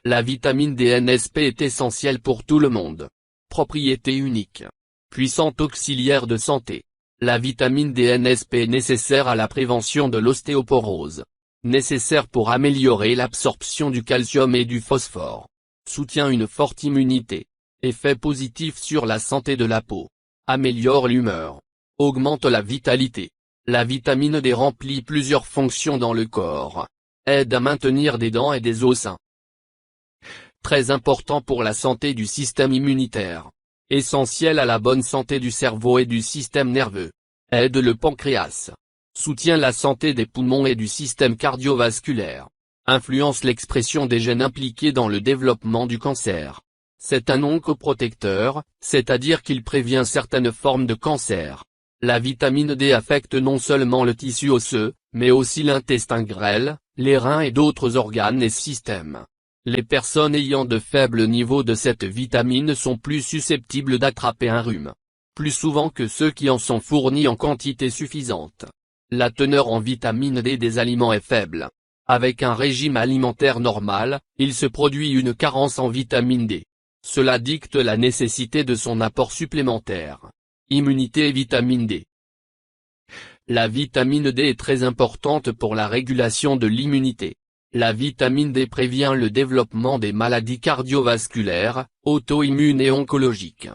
La vitamine D NSP est essentielle pour tout le monde. Propriété unique. Puissante auxiliaire de santé. La vitamine D NSP est nécessaire à la prévention de l'ostéoporose. Nécessaire pour améliorer l'absorption du calcium et du phosphore. Soutient une forte immunité. Effet positif sur la santé de la peau. Améliore l'humeur. Augmente la vitalité. La vitamine D remplit plusieurs fonctions dans le corps. Aide à maintenir des dents et des os sains. Très important pour la santé du système immunitaire. Essentiel à la bonne santé du cerveau et du système nerveux. Aide le pancréas. Soutient la santé des poumons et du système cardiovasculaire. Influence l'expression des gènes impliqués dans le développement du cancer. C'est un oncoprotecteur, c'est-à-dire qu'il prévient certaines formes de cancer. La vitamine D affecte non seulement le tissu osseux, mais aussi l'intestin grêle, les reins et d'autres organes et systèmes. Les personnes ayant de faibles niveaux de cette vitamine sont plus susceptibles d'attraper un rhume. Plus souvent que ceux qui en sont fournis en quantité suffisante. La teneur en vitamine D des aliments est faible. Avec un régime alimentaire normal, il se produit une carence en vitamine D. Cela dicte la nécessité de son apport supplémentaire. Immunité et vitamine D. La vitamine D est très importante pour la régulation de l'immunité. La vitamine D prévient le développement des maladies cardiovasculaires, auto-immunes et oncologiques.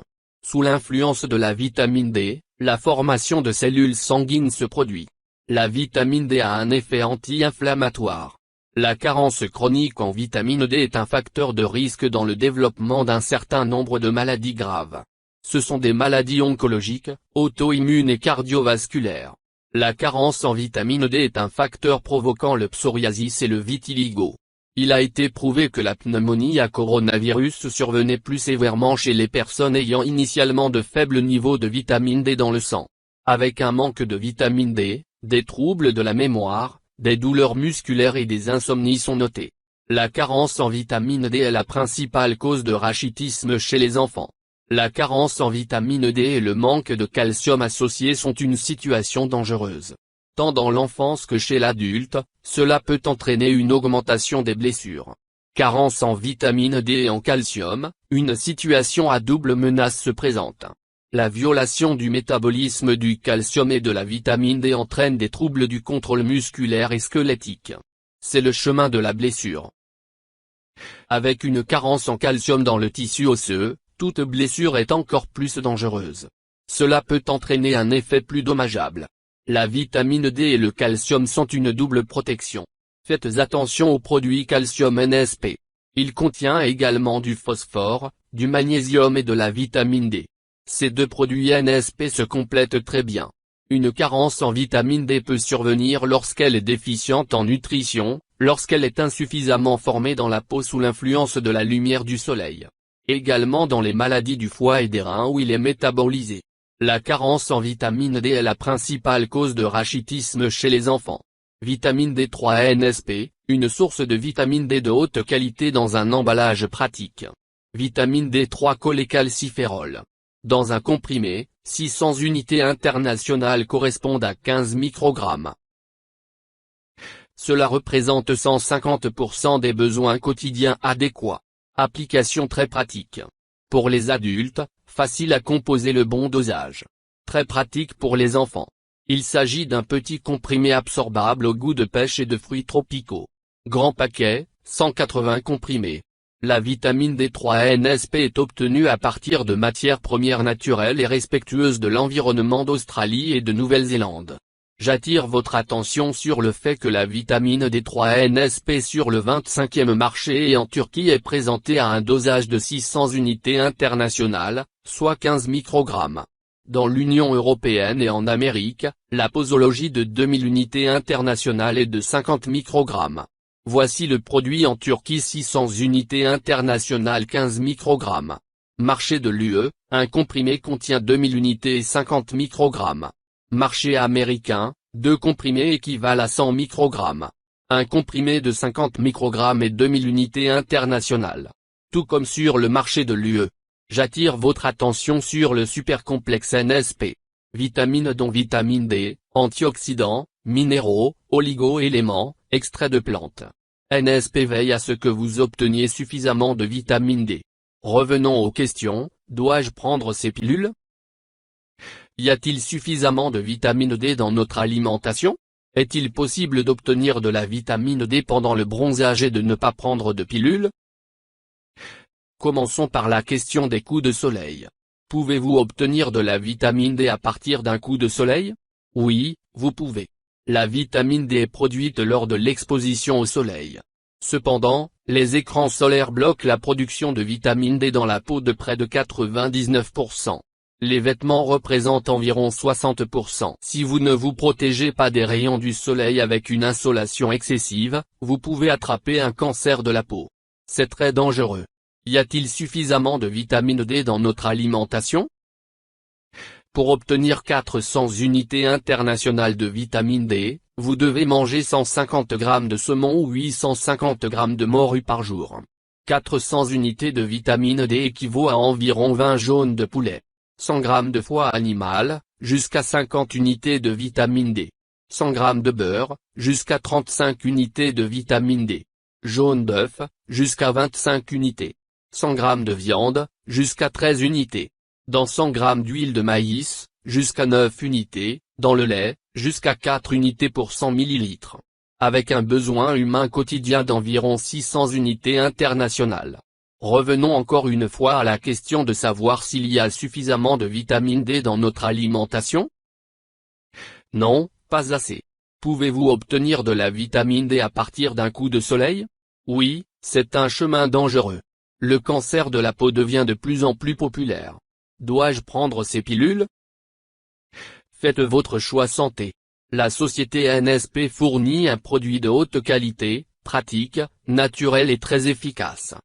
Sous l'influence de la vitamine D, la formation de cellules sanguines se produit. La vitamine D a un effet anti-inflammatoire. La carence chronique en vitamine D est un facteur de risque dans le développement d'un certain nombre de maladies graves. Ce sont des maladies oncologiques, auto-immunes et cardiovasculaires. La carence en vitamine D est un facteur provoquant le psoriasis et le vitiligo. Il a été prouvé que la pneumonie à coronavirus survenait plus sévèrement chez les personnes ayant initialement de faibles niveaux de vitamine D dans le sang. Avec un manque de vitamine D, des troubles de la mémoire, des douleurs musculaires et des insomnies sont notés. La carence en vitamine D est la principale cause de rachitisme chez les enfants. La carence en vitamine D et le manque de calcium associé sont une situation dangereuse. Tant dans l'enfance que chez l'adulte, cela peut entraîner une augmentation des blessures. Carence en vitamine D et en calcium, une situation à double menace se présente. La violation du métabolisme du calcium et de la vitamine D entraîne des troubles du contrôle musculaire et squelettique. C'est le chemin de la blessure. Avec une carence en calcium dans le tissu osseux, toute blessure est encore plus dangereuse. Cela peut entraîner un effet plus dommageable. La vitamine D et le calcium sont une double protection. Faites attention aux produits calcium NSP. Il contient également du phosphore, du magnésium et de la vitamine D. Ces deux produits NSP se complètent très bien. Une carence en vitamine D peut survenir lorsqu'elle est déficiente en nutrition, lorsqu'elle est insuffisamment formée dans la peau sous l'influence de la lumière du soleil. Également dans les maladies du foie et des reins où il est métabolisé. La carence en vitamine D est la principale cause de rachitisme chez les enfants. Vitamine D3 NSP, une source de vitamine D de haute qualité dans un emballage pratique. Vitamine D3 cholécalciférol. Dans un comprimé, 600 unités internationales correspondent à 15 microgrammes. Cela représente 150% des besoins quotidiens adéquats. Application très pratique. Pour les adultes, facile à composer le bon dosage. Très pratique pour les enfants. Il s'agit d'un petit comprimé absorbable au goût de pêche et de fruits tropicaux. Grand paquet, 180 comprimés. La vitamine D3 NSP est obtenue à partir de matières premières naturelles et respectueuses de l'environnement d'Australie et de Nouvelle-Zélande. J'attire votre attention sur le fait que la vitamine D3 NSP sur le 25e marché et en Turquie est présentée à un dosage de 600 unités internationales, soit 15 microgrammes. Dans l'Union européenne et en Amérique, la posologie de 2000 unités internationales est de 50 microgrammes. Voici le produit en Turquie 600 unités internationales 15 microgrammes. Marché de l'UE, un comprimé contient 2000 unités et 50 microgrammes. Marché américain, 2 comprimés équivalent à 100 microgrammes. Un comprimé de 50 microgrammes et 2000 unités internationales. Tout comme sur le marché de l'UE. J'attire votre attention sur le supercomplexe NSP. Vitamines dont vitamine D, antioxydants, minéraux, oligo-éléments, extraits de plantes. NSP veille à ce que vous obteniez suffisamment de vitamine D. Revenons aux questions, dois-je prendre ces pilules? Y a-t-il suffisamment de vitamine D dans notre alimentation? Est-il possible d'obtenir de la vitamine D pendant le bronzage et de ne pas prendre de pilules? Commençons par la question des coups de soleil. Pouvez-vous obtenir de la vitamine D à partir d'un coup de soleil? Oui, vous pouvez. La vitamine D est produite lors de l'exposition au soleil. Cependant, les écrans solaires bloquent la production de vitamine D dans la peau de près de 99%. Les vêtements représentent environ 60%. Si vous ne vous protégez pas des rayons du soleil avec une insolation excessive, vous pouvez attraper un cancer de la peau. C'est très dangereux. Y a-t-il suffisamment de vitamine D dans notre alimentation? Pour obtenir 400 unités internationales de vitamine D, vous devez manger 150 g de saumon ou 850 g de morue par jour. 400 unités de vitamine D équivaut à environ 20 jaunes de poulet. 100 g de foie animal, jusqu'à 50 unités de vitamine D. 100 g de beurre, jusqu'à 35 unités de vitamine D. Jaune d'œuf, jusqu'à 25 unités. 100 g de viande, jusqu'à 13 unités. Dans 100 g d'huile de maïs, jusqu'à 9 unités, dans le lait, jusqu'à 4 unités pour 100 ml. Avec un besoin humain quotidien d'environ 600 unités internationales. Revenons encore une fois à la question de savoir s'il y a suffisamment de vitamine D dans notre alimentation? Non, pas assez. Pouvez-vous obtenir de la vitamine D à partir d'un coup de soleil? Oui, c'est un chemin dangereux. Le cancer de la peau devient de plus en plus populaire. Dois-je prendre ces pilules? Faites votre choix santé. La société NSP fournit un produit de haute qualité, pratique, naturel et très efficace.